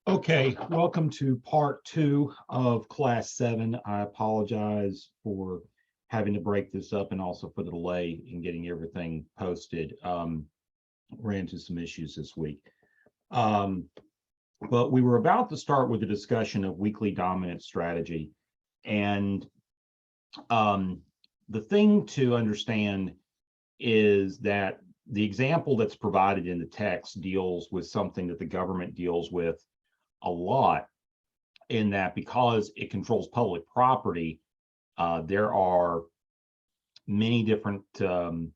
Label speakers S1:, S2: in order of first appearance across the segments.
S1: Okay, welcome to part 2 of class 7. I apologize for having to break this up and also for the delay in getting everything posted. Ran into some issues this week. But we were about to start with a discussion of weekly dominant strategy. And the thing to understand is that the example that's provided in the text deals with something that the government deals with a lot, in that because it controls public property, there are many different things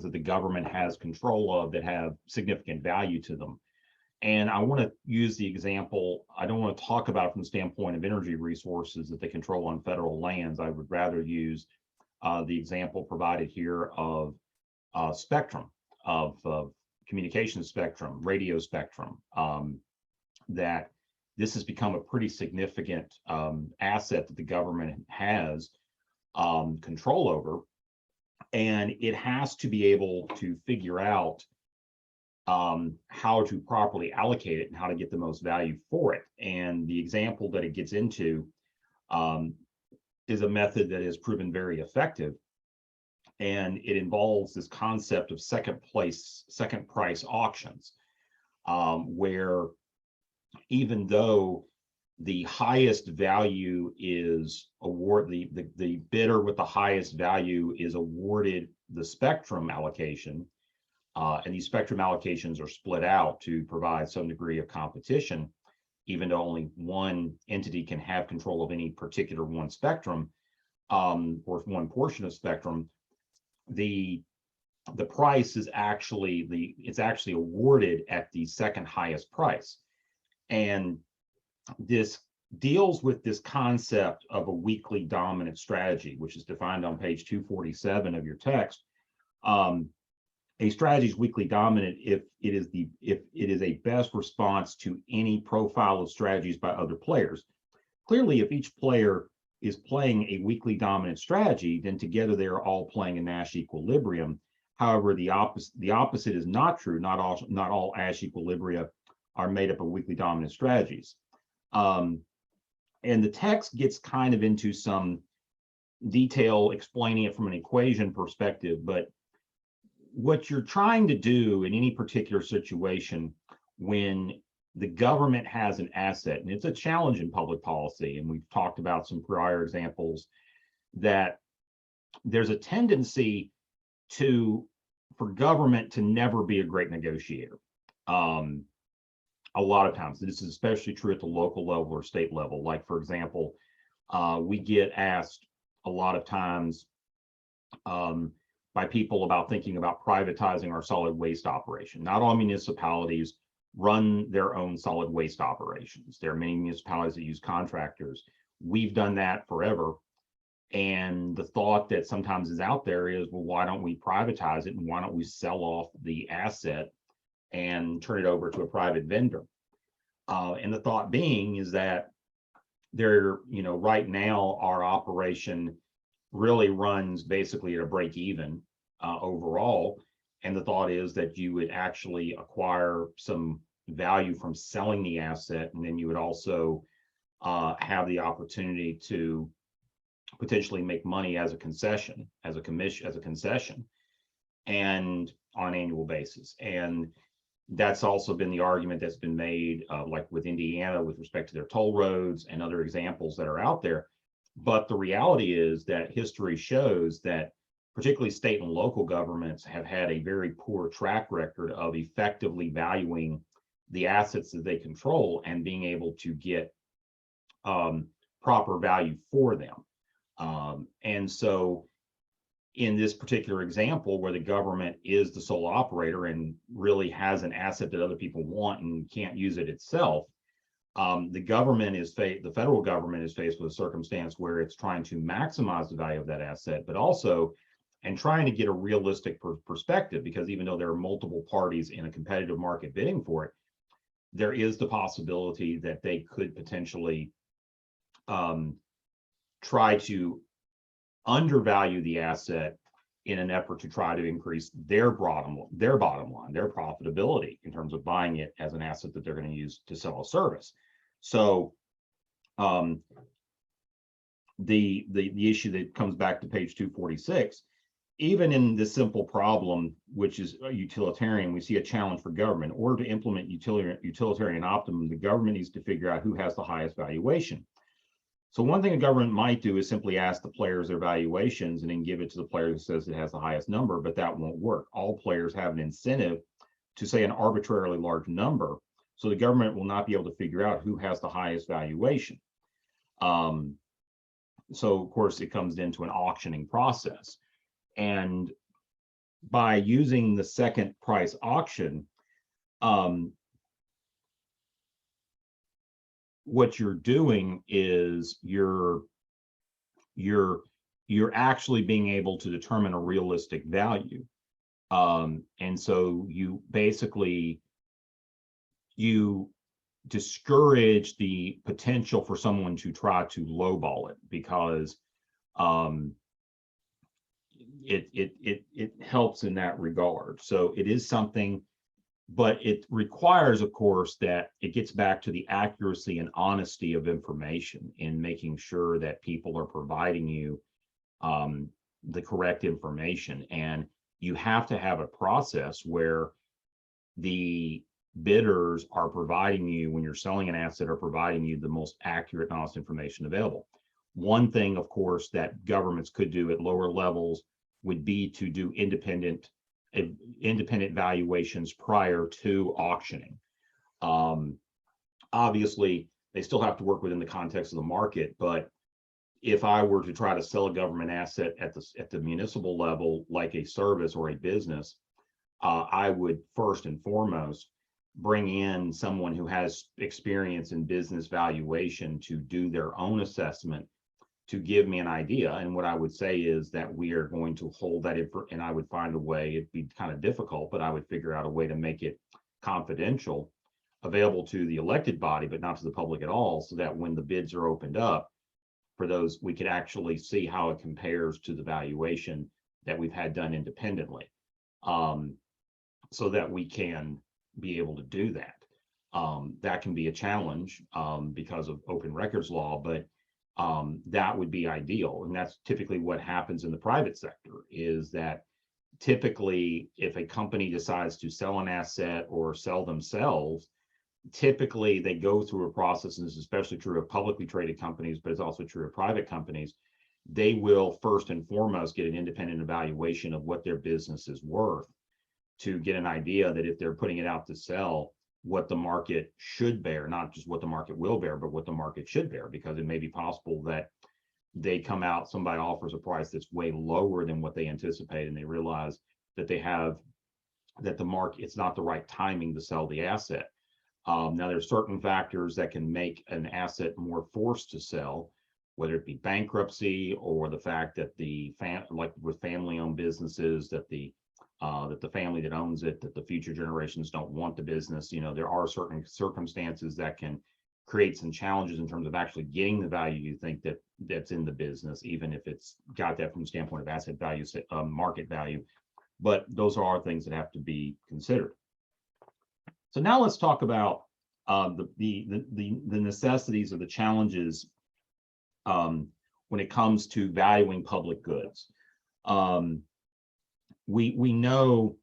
S1: that the government has control of that have significant value to them. And I want to use the example. I don't want to talk about it from the standpoint of energy resources that they control on federal lands. I would rather use the example provided here of spectrum, of communication spectrum, radio spectrum. That this has become a pretty significant asset that the government has control over, and it has to be able to figure out how to properly allocate it and how to get the most value for it. And the example that it gets into is a method that has proven very effective, and it involves this concept of second price auctions, where even though the highest value is the bidder with the highest value is awarded the spectrum allocation, and these spectrum allocations are split out to provide some degree of competition, even though only one entity can have control of any particular one spectrum, or one portion of spectrum. The price is actually it's actually awarded at the second highest price. And this deals with this concept of a weekly dominant strategy, which is defined on page 247 of your text. A strategy is weekly dominant if it is a best response to any profile of strategies by other players. Clearly, if each player is playing a weekly dominant strategy, then together they are all playing a Nash equilibrium. However, the opposite is not true. Not all Nash equilibria are made up of weekly dominant strategies. And the text gets kind of into some detail explaining it from an equation perspective, but what you're trying to do in any particular situation when the government has an asset, and it's a challenge in public policy, and we've talked about some prior examples, that there's a tendency for government to never be a great negotiator. A lot of times, this is especially true at the local level or state level. Like, for example, we get asked a lot of times by people about thinking about privatizing our solid waste operation. Not all municipalities run their own solid waste operations. There are many municipalities that use contractors. We've done that forever. And the thought that sometimes is out there is, well, why don't we privatize it, and why don't we sell off the asset and turn it over to a private vendor? And the thought being is that right now our operation really runs basically at a break even overall. And the thought is that you would actually acquire some value from selling the asset, and then you would also have the opportunity to potentially make money as a concession, as a concession, and on an annual basis. And that's also been the argument that's been made, like with Indiana, with respect to their toll roads and other examples that are out there. But the reality is that history shows that particularly state and local governments have had a very poor track record of effectively valuing the assets that they control and being able to get proper value for them. And so in this particular example, where the government is the sole operator and really has an asset that other people want and can't use it itself, the federal government is faced with a circumstance where it's trying to maximize the value of that asset, but also trying to get a realistic perspective, because even though there are multiple parties in a competitive market bidding for it, there is the possibility that they could potentially try to undervalue the asset in an effort to try to increase their bottom line, their profitability in terms of buying it as an asset that they're going to use to sell a service. So the issue that comes back to page 246, even in this simple problem, which is utilitarian, we see a challenge for government. In order to implement utilitarian optimum, the government needs to figure out who has the highest valuation. So one thing a government might do is simply ask the players their valuations and then give it to the player who says it has the highest number, but that won't work. All players have an incentive to say an arbitrarily large number, so the government will not be able to figure out who has the highest valuation. So of course it comes into an auctioning process. And by using the second price auction, what you're doing is you're actually being able to determine a realistic value. And so you basically, you discourage the potential for someone to try to lowball it, because it helps in that regard. So it is something, but it requires, of course, that it gets back to the accuracy and honesty of information in making sure that people are providing you the correct information. And you have to have a process where the bidders are providing you, when you're selling an asset, are providing you the most accurate and honest information available. One thing, of course, that governments could do at lower levels would be to do independent valuations prior to auctioning. Obviously, they still have to work within the context of the market, but if I were to try to sell a government asset at the municipal level, like a service or a business, I would first and foremost bring in someone who has experience in business valuation to do their own assessment, to give me an idea. And what I would say is that we are going to hold that and I would find a way, it'd be kind of difficult, but I would figure out a way to make it confidential, available to the elected body, but not to the public at all, so that when the bids are opened up for those, we could actually see how it compares to the valuation that we've had done independently, so that we can be able to do that. That can be a challenge because of open records law, but that would be ideal. And that's typically what happens in the private sector, is that typically if a company decides to sell an asset or sell themselves, typically they go through a process, and this is especially true of publicly traded companies, but it's also true of private companies. They will first and foremost get an independent evaluation of what their business is worth, to get an idea that if they're putting it out to sell, what the market should bear, not just what the market will bear, but what the market should bear, because it may be possible that they come out, somebody offers a price that's way lower than what they anticipate, and they realize that the market, it's not the right timing to sell the asset. Now there's certain factors that can make an asset more forced to sell, whether it be bankruptcy or the fact that like with family-owned businesses, that the family that owns it, that the future generations don't want the business. You know, there are certain circumstances that can create some challenges in terms of actually getting the value you think that's in the business, even if it's got that from the standpoint of asset value, market value. But those are things that have to be considered. So now let's talk about the necessities or the challenges when it comes to valuing public goods. We know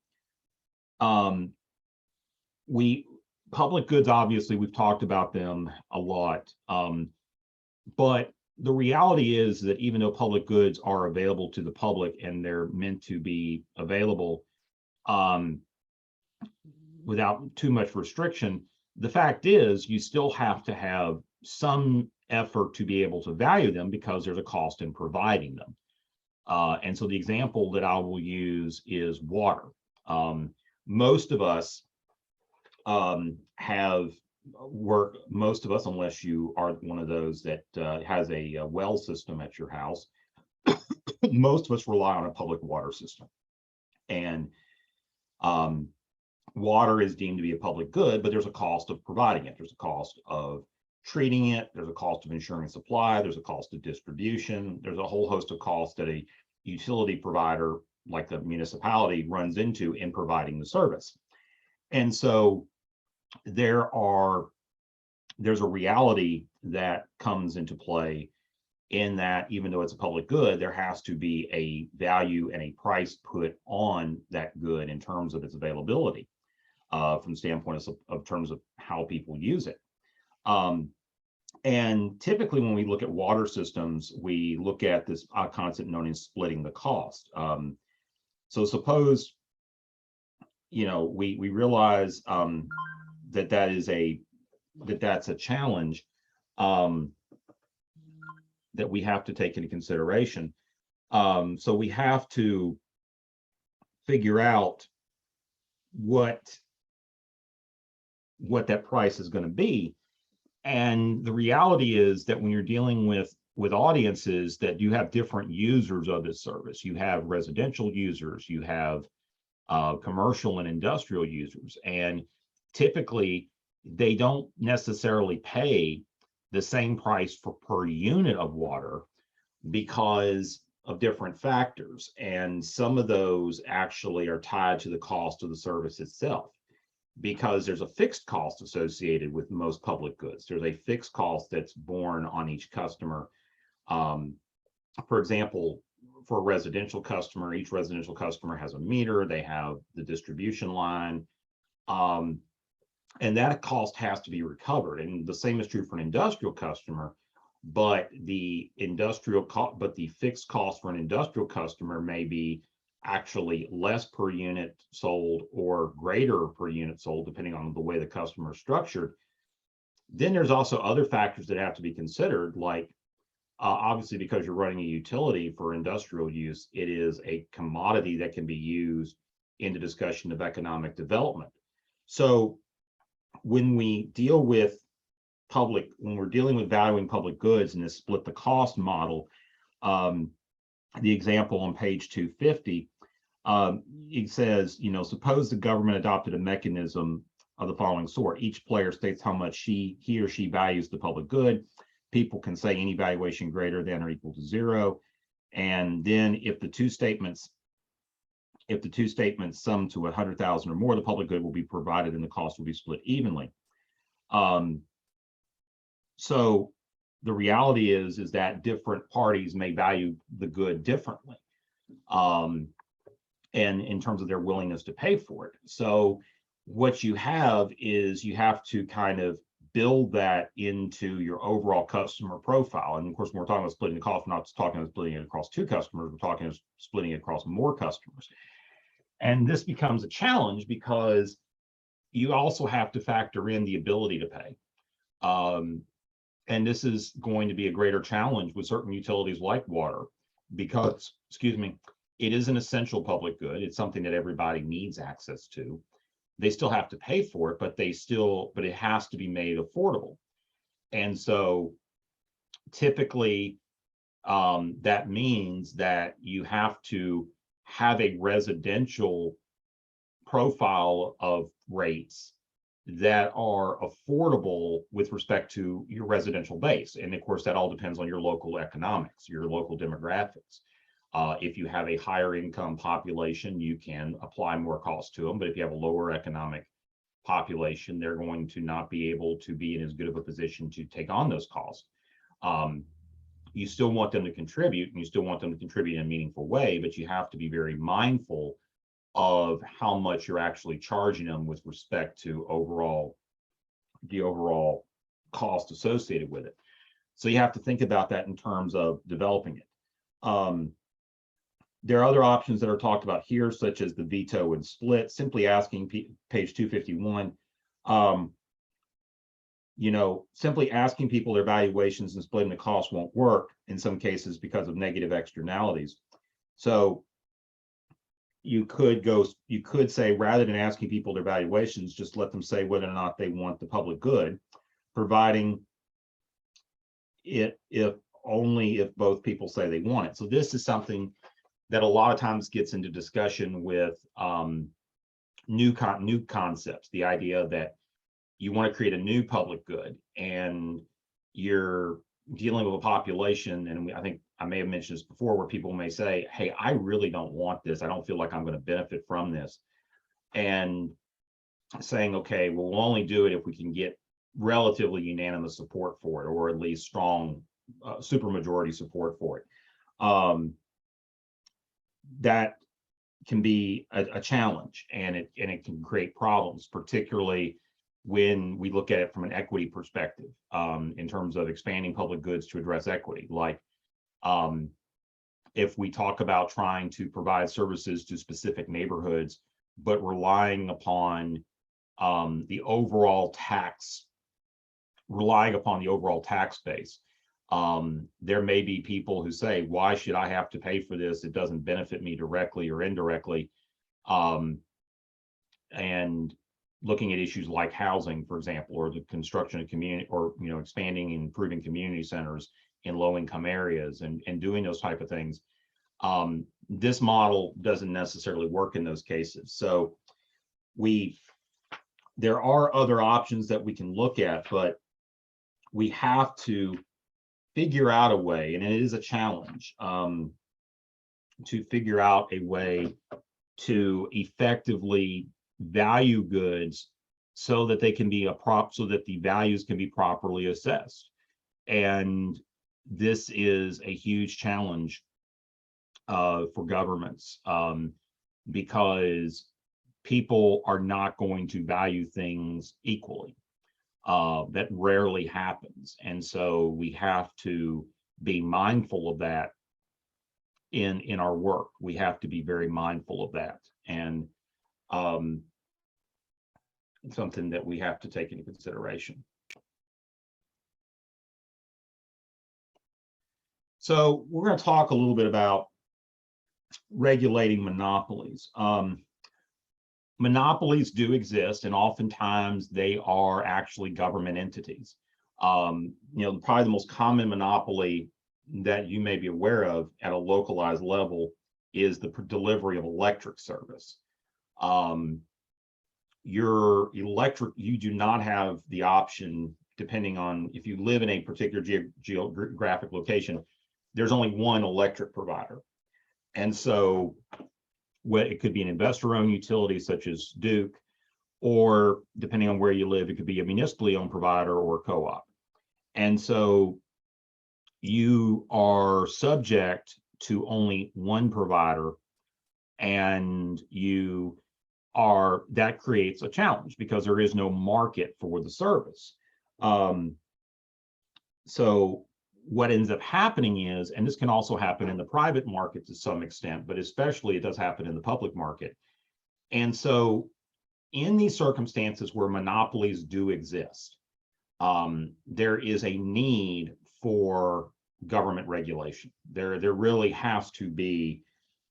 S1: public goods, obviously we've talked about them a lot, but the reality is that even though public goods are available to the public and they're meant to be available without too much restriction, the fact is you still have to have some effort to be able to value them, because there's a cost in providing them. And so the example that I will use is water. Most of us most of us, unless you are one of those that has a well system at your house, most of us rely on a public water system. And water is deemed to be a public good, but there's a cost of providing it. There's a cost of treating it. There's a cost of ensuring supply. There's a cost of distribution. There's a whole host of costs that a utility provider like the municipality runs into in providing the service. And so there's a reality that comes into play in that even though it's a public good, there has to be a value and a price put on that good in terms of its availability, from the standpoint of terms of how people use it. And typically when we look at water systems, we look at this concept known as splitting the cost. So suppose, we realize that's a challenge that we have to take into consideration. So we have to figure out what that price is going to be. And the reality is that when you're dealing with audiences, that you have different users of this service. You have residential users, you have commercial and industrial users, and typically they don't necessarily pay the same price per unit of water because of different factors. And some of those actually are tied to the cost of the service itself, because there's a fixed cost associated with most public goods. There's a fixed cost that's borne on each customer. For example, for a residential customer, each residential customer has a meter, they have the distribution line, and that cost has to be recovered. And the same is true for an industrial customer, but the fixed cost for an industrial customer may be actually less per unit sold or greater per unit sold, depending on the way the customer is structured. Then there's also other factors that have to be considered, like obviously, because you're running a utility for industrial use, it is a commodity that can be used in the discussion of economic development. So when we're dealing with valuing public goods in this split the cost model, the example on page 250, it says, suppose the government adopted a mechanism of the following sort. Each player states how much he or she values the public good. People can say any valuation greater than or equal to 0. And then if the two statements sum to 100,000 or more, the public good will be provided and the cost will be split evenly. So the reality is that different parties may value the good differently, and in terms of their willingness to pay for it. So what you have is you have to kind of build that into your overall customer profile. And of course, when we're talking about splitting the cost, we're not just talking about splitting it across two customers, we're talking about splitting it across more customers. And this becomes a challenge because you also have to factor in the ability to pay. And this is going to be a greater challenge with certain utilities like water, because, it is an essential public good. It's something that everybody needs access to. They still have to pay for it, but it has to be made affordable. And so typically that means that you have to have a residential profile of rates that are affordable with respect to your residential base. And of course, that all depends on your local economics, your local demographics. If you have a higher income population, you can apply more cost to them. But if you have a lower economic population, they're going to not be able to be in as good of a position to take on those costs. You still want them to contribute, and you still want them to contribute in a meaningful way, but you have to be very mindful of how much you're actually charging them with respect to the overall cost associated with it. So you have to think about that in terms of developing it. There are other options that are talked about here, such as the veto and split. Simply asking, page 251, simply asking people their valuations and splitting the cost won't work in some cases because of negative externalities. So you could say, rather than asking people their valuations, just let them say whether or not they want the public good, providing it if both people say they want it. So this is something that a lot of times gets into discussion with new concepts. The idea that you want to create a new public good, and you're dealing with a population, and I think I may have mentioned this before, where people may say, hey, I really don't want this. I don't feel like I'm going to benefit from this. And saying, okay, well, we'll only do it if we can get relatively unanimous support for it, or at least strong supermajority support for it. That can be a challenge, and it can create problems, particularly when we look at it from an equity perspective, in terms of expanding public goods to address equity. Like, if we talk about trying to provide services to specific neighborhoods, but relying upon the overall tax base. There may be people who say, why should I have to pay for this? It doesn't benefit me directly or indirectly. And looking at issues like housing, for example, or the construction of community, or expanding and improving community centers in low-income areas, and doing those type of things. This model doesn't necessarily work in those cases. So there are other options that we can look at, but we have to figure out a way, and it is a challenge, to figure out a way to effectively value goods so that they can be so that the values can be properly assessed. And this is a huge challenge for governments, because people are not going to value things equally. That rarely happens. And so we have to be mindful of that in our work. We have to be very mindful of that, and something that we have to take into consideration. So we're going to talk a little bit about regulating monopolies. Monopolies do exist, and oftentimes they are actually government entities. Probably the most common monopoly that you may be aware of at a localized level is the delivery of electric service. Your electric, you do not have the option, depending on if you live in a particular geographic location, there's only one electric provider. And so it could be an investor-owned utility such as Duke, or depending on where you live, it could be a municipally owned provider or a co-op. And so you are subject to only one provider, and that creates a challenge because there is no market for the service. So what ends up happening is, and this can also happen in the private market to some extent, but especially it does happen in the public market. And so in these circumstances where monopolies do exist, there is a need for government regulation. There really has to be,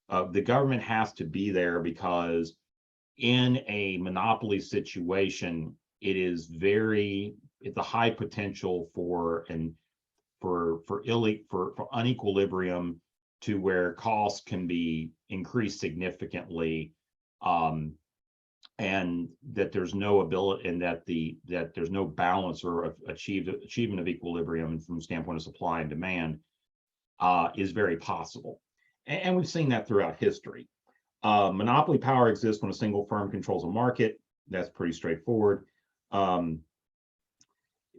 S1: the government has to be there, because in a monopoly situation, it's a high potential for unequilibrium, to where costs can be increased significantly, and that there's no ability, and that there's no balance or achievement of equilibrium from the standpoint of supply and demand is very possible. And we've seen that throughout history. Monopoly power exists when a single firm controls a market. That's pretty straightforward.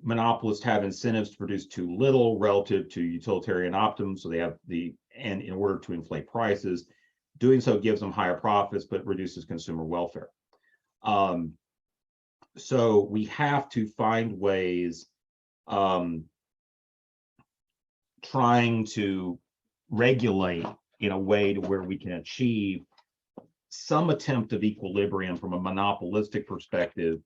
S1: Monopolists have incentives to produce too little relative to utilitarian optimum, so they have and in order to inflate prices. Doing so gives them higher profits, but reduces consumer welfare. So we have to find ways, trying to regulate in a way to where we can achieve some attempt of equilibrium from a monopolistic perspective.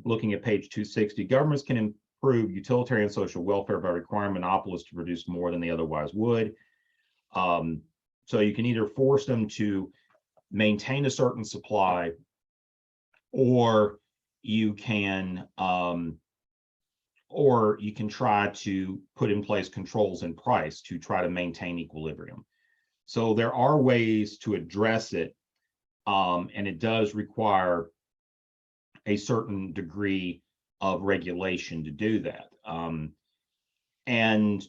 S1: Looking at page 260, governments can improve utilitarian social welfare by requiring monopolists to produce more than they otherwise would. So you can either force them to maintain a certain supply, or you can try to put in place controls in price to try to maintain equilibrium. So there are ways to address it, and it does require a certain degree of regulation to do that. And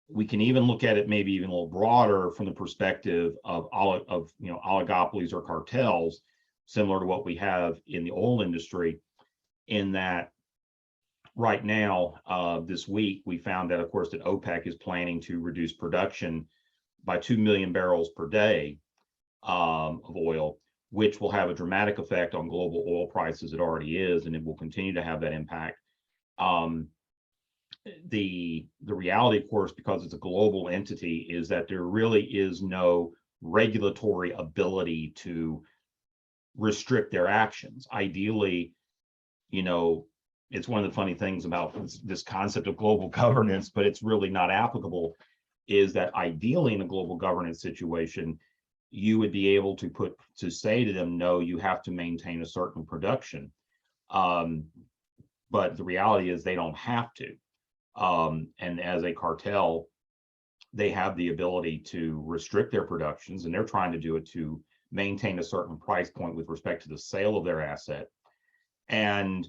S1: we can even look at it maybe even a little broader from the perspective of oligopolies or cartels, similar to what we have in the oil industry, in that right now, this week, we found that, of course, that OPEC is planning to reduce production by 2 million barrels per day of oil, which will have a dramatic effect on global oil prices. It already is, and it will continue to have that impact. The reality, of course, because it's a global entity, is that there really is no regulatory ability to restrict their actions. Ideally, it's one of the funny things about this concept of global governance, but it's really not applicable, is that ideally in a global governance situation, you would be able to say to them, no, you have to maintain a certain production. But the reality is they don't have to. And as a cartel, they have the ability to restrict their productions, and they're trying to do it to maintain a certain price point with respect to the sale of their asset. And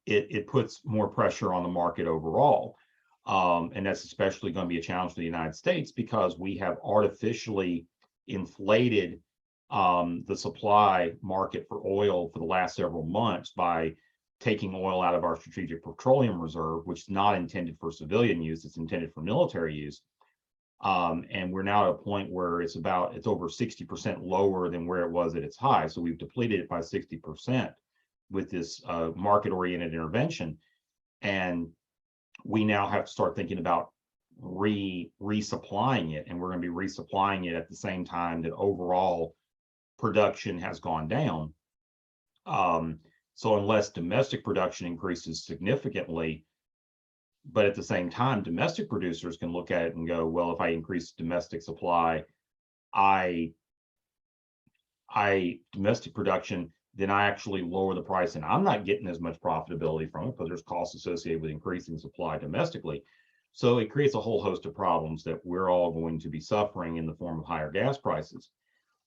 S1: it puts more pressure on the market overall. And that's especially going to be a challenge for the United States, because we have artificially inflated the supply market for oil for the last several months by taking oil out of our strategic petroleum reserve, which is not intended for civilian use, it's intended for military use. And we're now at a point where it's over 60% lower than where it was at its high. So we've depleted it by 60% with this market-oriented intervention. And we now have to start thinking about resupplying it, and we're going to be resupplying it at the same time that overall production has gone down. So unless domestic production increases significantly, but at the same time, domestic producers can look at it and go, well, if I increase domestic supply, domestic production, then I actually lower the price, and I'm not getting as much profitability from it because there's costs associated with increasing supply domestically. So it creates a whole host of problems that we're all going to be suffering in the form of higher gas prices,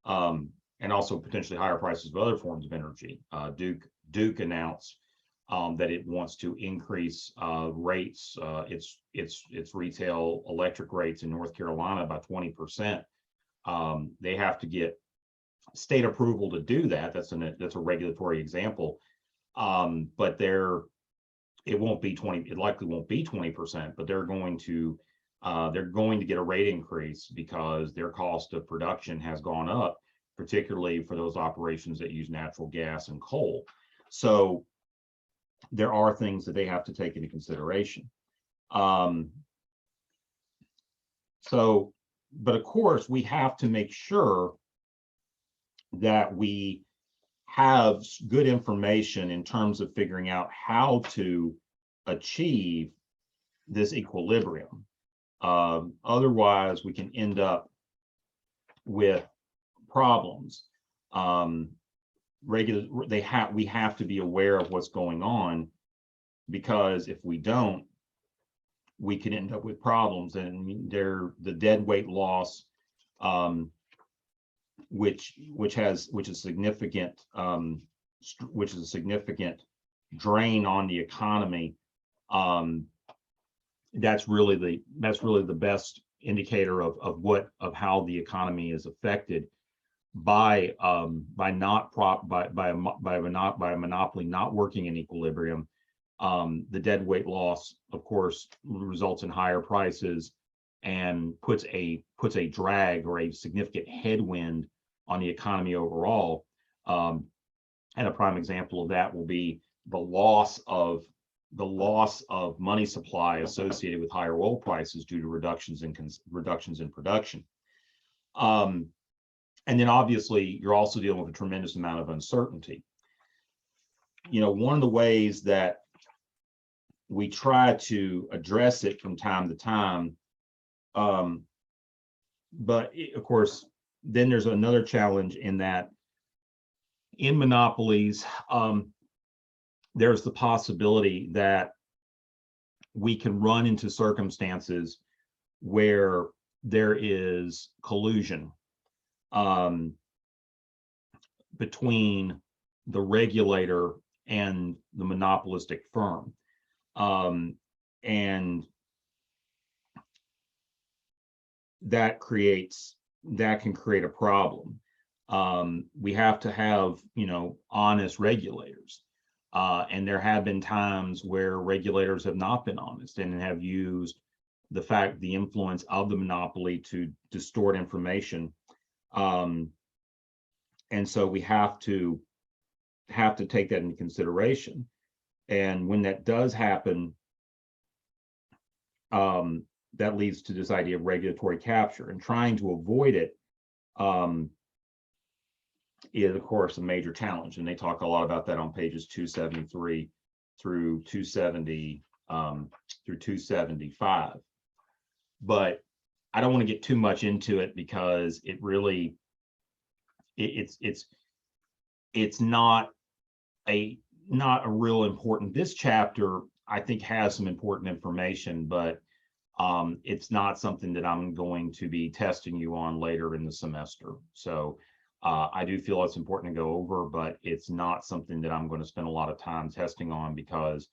S1: and also potentially higher prices of other forms of energy. Duke announced that it wants to increase rates, its retail electric rates in North Carolina by 20%. They have to get state approval to do that. That's a regulatory example, but it won't be 20. It likely won't be 20%, but they're going to get a rate increase because their cost of production has gone up, particularly for those operations that use natural gas and coal. So there are things that they have to take into consideration. But of course, we have to make sure that we have good information in terms of figuring out how to achieve this equilibrium. Otherwise, we can end up with problems. We have to be aware of what's going on, because if we don't, we can end up with problems. And the deadweight loss, which is a significant drain on the economy. That's really the best indicator of how the economy is affected by a monopoly not working in equilibrium. The deadweight loss, of course, results in higher prices and puts a drag or a significant headwind on the economy overall. And a prime example of that will be the loss of money supply associated with higher oil prices due to reductions in production. And then obviously you're also dealing with a tremendous amount of uncertainty. One of the ways that we try to address it from time to time, but of course, then there's another challenge in that in monopolies, there's the possibility that we can run into circumstances where there is collusion between the regulator and the monopolistic firm. And that can create a problem. We have to have, honest regulators. And there have been times where regulators have not been honest and have used the influence of the monopoly to distort information. And so we have to take that into consideration. And when that does happen, that leads to this idea of regulatory capture, and trying to avoid it is, of course, a major challenge. And they talk a lot about that on pages 273 through 270 through 275. But I don't want to get too much into it because it really it's not a real important. This chapter, I think, has some important information, but it's not something that I'm going to be testing you on later in the semester. So I do feel it's important to go over, but it's not something that I'm going to spend a lot of time testing on because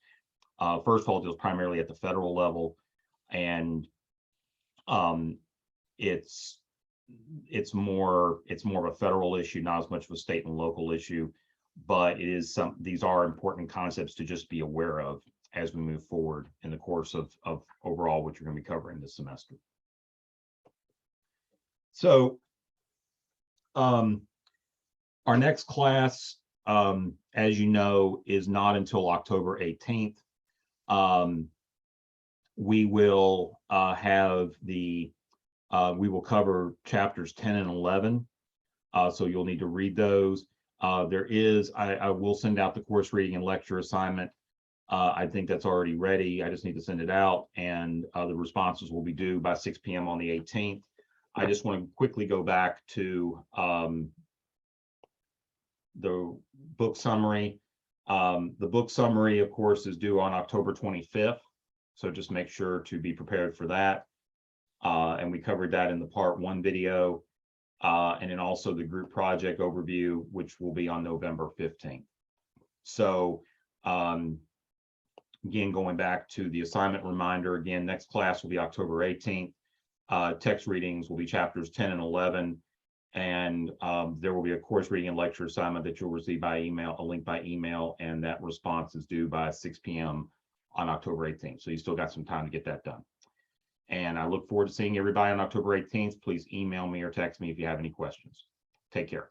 S1: first of all, it deals primarily at the federal level, and it's more of a federal issue, not as much of a state and local issue, but these are important concepts to just be aware of as we move forward in the course of overall what you're going to be covering this semester. So our next class, as you know, is not until October 18th. We will we will cover chapters 10 and 11. So you'll need to read those. I will send out the course reading and lecture assignment. I think that's already ready. I just need to send it out, and the responses will be due by 6 p.m. on the 18th. I just want to quickly go back to the book summary. The book summary, of course, is due on October 25th. So just make sure to be prepared for that. And we covered that in the part 1 video. And then also the group project overview, which will be on November 15th. So again, going back to the assignment reminder, again, next class will be October 18th. Text readings will be chapters 10 and 11. And there will be a course reading and lecture assignment that you'll receive by email, a link by email, and that response is due by 6 p.m. on October 18th. So you still got some time to get that done. And I look forward to seeing everybody on October 18th. Please email me or text me if you have any questions. Take care.